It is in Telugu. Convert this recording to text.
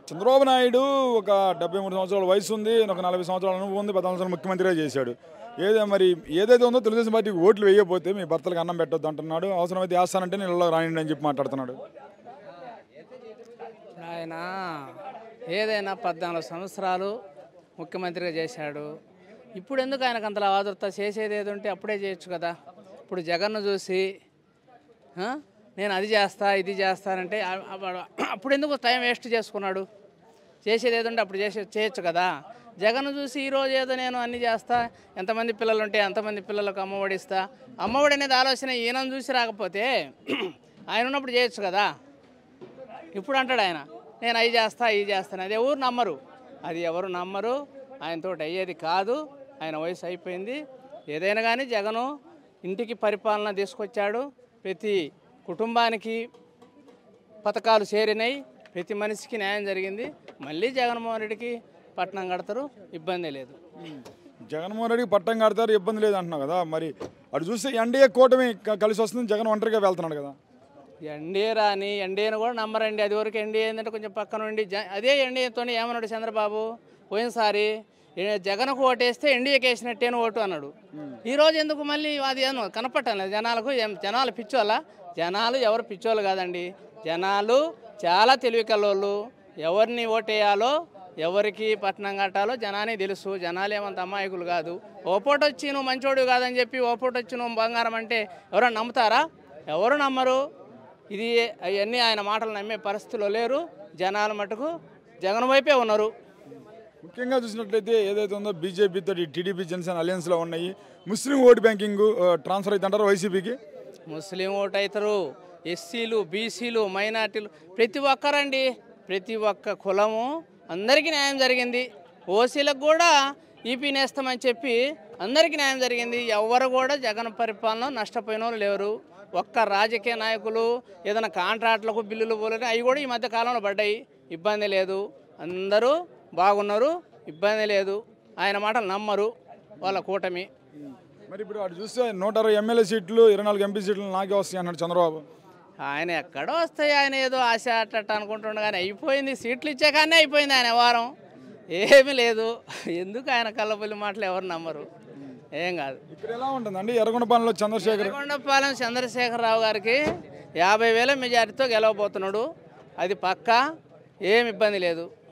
చంద్రబాబు నాయుడు ఒక 73 సంవత్సరాల వయసు ఉంది, ఒక 40 సంవత్సరాల అనుభవం ఉంది, 14 సంవత్సరాలు ముఖ్యమంత్రిగా చేశాడు. ఏదైతే ఉందో తెలుగుదేశం పార్టీకి ఓట్లు వేయకపోతే మీ భర్తలకు అన్నం పెట్టొద్దు అంటున్నాడు. అవసరమైతే వేస్తానంటే నేను ఇళ్ళలో రానిండి అని చెప్పి మాట్లాడుతున్నాడు. ఆయన ఏదైనా 14 సంవత్సరాలు ముఖ్యమంత్రిగా చేశాడు. ఇప్పుడు ఎందుకు ఆయనకు అంతలా ఆదుర్త? చేసేది ఏది ఉంటే అప్పుడే చేయొచ్చు కదా. ఇప్పుడు జగన్ను చూసి నేను అది చేస్తా ఇది చేస్తానంటే అప్పుడు ఎందుకు టైం వేస్ట్ చేసుకున్నాడు? చేసేది ఏదో ఉంటే అప్పుడు చేయొచ్చు కదా. జగన్ చూసి ఈరోజు ఏదో నేను అన్నీ చేస్తా, ఎంతమంది పిల్లలు ఉంటే అంతమంది పిల్లలకు అమ్మఒడి ఇస్తా, అమ్మఒడి అనేది ఆలోచన ఈయనను చూసి రాకపోతే ఆయన ఉన్నప్పుడు చేయొచ్చు కదా. ఇప్పుడు అంటాడు ఆయన నేను అవి చేస్తా ఇవి చేస్తాను, అది ఎవరు నమ్మరు, అది ఎవరు నమ్మరు. ఆయనతో అయ్యేది కాదు, ఆయన వయసు అయిపోయింది. ఏదైనా కానీ జగను ఇంటికి పరిపాలన తీసుకొచ్చాడు, ప్రతి కుటుంబానికి పథకాలు చేరినాయి, ప్రతి మనిషికి న్యాయం జరిగింది. మళ్ళీ జగన్మోహన్ రెడ్డికి పట్టణం కడతారు, ఇబ్బంది లేదు. జగన్మోహన్ రెడ్డికి పట్టం కడతారు, ఇబ్బంది లేదు అంటున్నావు కదా. మరి అటు చూస్తే ఎన్డీఏ కూటమి కలిసి వస్తుంది, జగన్ ఒంటరిగా వెళ్తున్నాడు కదా. ఎన్డీఏ రాని ఎన్డీఏని కూడా నమ్మరండి. అది వరకు ఎన్డీఏ ఏంటంటే కొంచెం పక్కన ఉండి అదే ఎన్డీఏతో ఏమన్నాడు చంద్రబాబు పోయినసారి, జగన్కు ఓటేస్తే ఎన్డీఏకి వేసినట్టేను ఓటు అన్నాడు. ఈరోజు ఎందుకు మళ్ళీ అది ఏమో కనపట్టాలి జనాలకు. జనాలు పిచ్చోళ్ళ? జనాలు ఎవరు పిచ్చోళ్ళు కాదండి. జనాలు చాలా తెలివి కల్లోళ్ళు. ఎవరిని ఓటేయాలో ఎవరికి పట్టణం కట్టాలో జనానికి తెలుసు. జనాలు ఏమంత అమాయకులు కాదు. ఓపోటు వచ్చి నువ్వు మంచోడు కాదని చెప్పి ఓపోటు వచ్చి నువ్వు బంగారం అంటే ఎవరైనా నమ్ముతారా? ఎవరు నమ్మరు. ఇది అవన్నీ ఆయన మాటలు నమ్మే పరిస్థితిలో లేరు. జనాలు మటుకు జగన్ వైపే ఉన్నారు. ముఖ్యంగా చూసినట్లయితే ఏదైతే ఉందో బీజేపీతో టీడీపీ జనసేన అలయన్స్లో ఉన్నాయి. ముస్లిం ఓటు బ్యాంకింగ్ ట్రాన్స్ఫర్ అవుతుంటారు వైసీపీకి. ముస్లిం ఓటు అవుతారు, ఎస్సీలు బీసీలు మైనార్టీలు ప్రతి ఒక్కరండి, ప్రతి ఒక్క కులము అందరికీ న్యాయం జరిగింది. ఓసీలకు కూడా ఈపీ నేస్తామని చెప్పి అందరికీ న్యాయం జరిగింది. ఎవరు కూడా జగన్ పరిపాలన నష్టపోయిన వాళ్ళు లేరు. ఒక్క రాజకీయ నాయకులు ఏదైనా కాంట్రాక్టులకు బిల్లులు పోలేదు, అవి కూడా ఈ మధ్య కాలంలో పడ్డాయి. ఇబ్బంది లేదు, అందరూ బాగున్నారు, ఇబ్బంది లేదు. ఆయన మాటలు నమ్మరు వాళ్ళ కూటమి. మరి ఇప్పుడు అటు చూస్తే 160 ఎమ్మెల్యే సీట్లు 24 ఎంపీ సీట్లు నాకే వస్తాయి అన్నాడు చంద్రబాబు. ఆయన ఎక్కడో వస్తాయి, ఆయన ఏదో ఆశ అట్ట అనుకుంటుండే కానీ అయిపోయింది. సీట్లు ఇచ్చే కానీ అయిపోయింది ఆయన వారం. ఏమీ లేదు. ఎందుకు ఆయన కళ్ళబొల్లి మాటలు ఎవరు నమ్మరు. ఏం కాదు. ఇప్పుడు ఎలా ఉంటుందండి ఎర్రగొండపాలెంలో ఎర్రగొండపాలెం చంద్రశేఖరరావు గారికి 50,000 మెజారిటీతో గెలవబోతున్నాడు. అది పక్కా, ఏమి ఇబ్బంది లేదు.